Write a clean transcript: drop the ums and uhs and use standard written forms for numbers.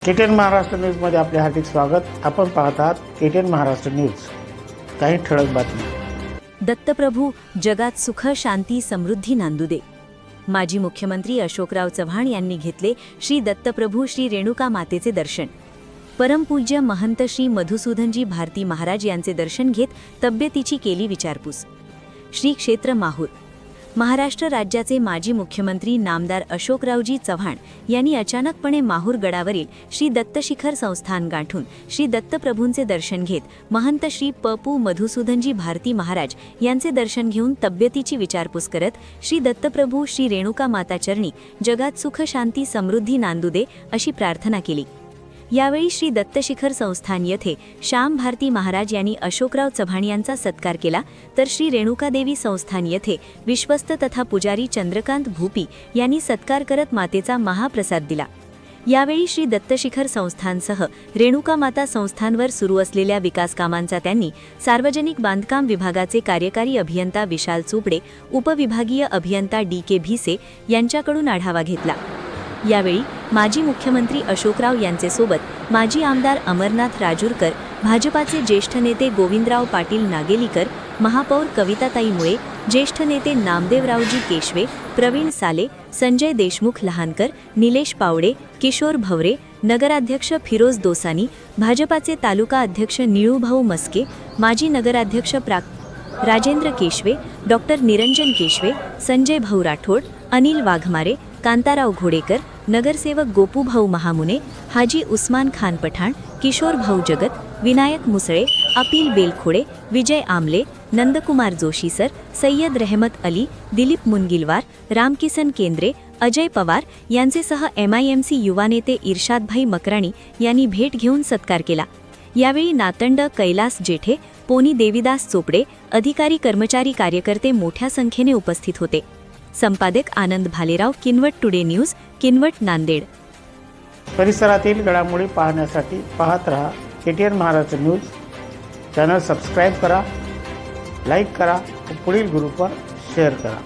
KTN Maharashtra न्यूजमध्ये आपले हार्दिक स्वागत। आपण पाहत आहात केटीएन महाराष्ट्र न्यूज। काही ठळक बातम्या। दत्तप्रभू जगात सुख शांती समृद्धी नांदू दे। माजी मुख्यमंत्री अशोकराव चव्हाण यांनी घेतले श्री दत्तप्रभू श्री रेणुका मातेचे दर्शन। परमपूज्य महंत श्री मधुसूदनजी भारती महाराज यांचे दर्शन घेत तब्येतीची केली विचारपूस। श्री क्षेत्र माहूर। महाराष्ट्र राज्याचे माजी मुख्यमंत्री नामदार अशोकरावजी चव्हाण यांनी अचानकपणे माहूर गडावरील श्री दत्तशिखर संस्थान गाठून श्री दत्तप्रभूंचे दर्शन घेत महंत श्री पपू मधुसूदनजी भारती महाराज यांचे दर्शन घेऊन तब्येतीची विचारपूस करत श्री दत्तप्रभू श्री रेणुका माता चरणी जगात सुख शांती समृद्धी नांदू दे अशी प्रार्थना केली। यावेळी श्री दत्तशिखर संस्थान येथे श्याम भारती महाराज यांनी अशोकराव चव्हाण यांचा सत्कार केला, तर श्री रेणुकादेवी संस्थान येथे विश्वस्त तथा पुजारी चंद्रकांत भूपी यांनी सत्कार करत मातेचा महाप्रसाद दिला। यावेळी श्री दत्तशिखर संस्थानसह रेणुका माता संस्थानवर सुरू असलेल्या विकास कामांचा त्यांनी सार्वजनिक बांधकाम विभागाचे कार्यकारी अभियंता विशाल चोपडे, उपविभागीय अभियंता DK भिसे यांच्याकडून आढावा घेतला। यावेळी माजी मुख्यमंत्री अशोकराव यांचे सोबत माजी आमदार अमरनाथ राजूरकर, भाजपाचे ज्येष्ठ नेते गोविंदराव पाटील नागेलीकर, महापौर कविताताई मुळे, ज्येष्ठ नेते नामदेवरावजी केशवे, प्रवीण साले, संजय देशमुख लहानकर, निलेश पावडे, किशोर भवरे, नगराध्यक्ष फिरोज दोसानी, भाजपाचे तालुका अध्यक्ष निळूभाऊ मस्के, माजी नगराध्यक्ष राजेंद्र केशवे, डॉक्टर निरंजन केशवे, संजय भाऊ राठोड, अनिल वाघमारे, कांताराव घोडेकर, नगरसेवक गोपूभाऊ महामुने, हाजी उस्मान खान पठाण, किशोर भाऊ जगत, विनायक मुसळे, अपिल बेलखोडे, विजय आमले, नंदकुमार जोशी सर, सय्यद रहमत अली, दिलीप मुनगिलवार, रामकिसन केंद्रे, अजय पवार यांचेसह MIMC युवा नेते इर्शादभाई मकराणी यांनी भेट घेऊन सत्कार केला। यावेळी नातंड कैलास जेठे, पोनी देविदास चोपडे, अधिकारी कर्मचारी कार्यकर्ते मोठ्या संख्येने उपस्थित होते। संपादक आनंद भालेराव, किनवट टुडे न्यूज, किनवट, नांदेड। परिसरातील घडामोडी पाहण्यासाठी पाहत रहा KTN Maharashtra news. Channel subscribe करा, लाईक करा व पुढील ग्रुपवर शेअर करा।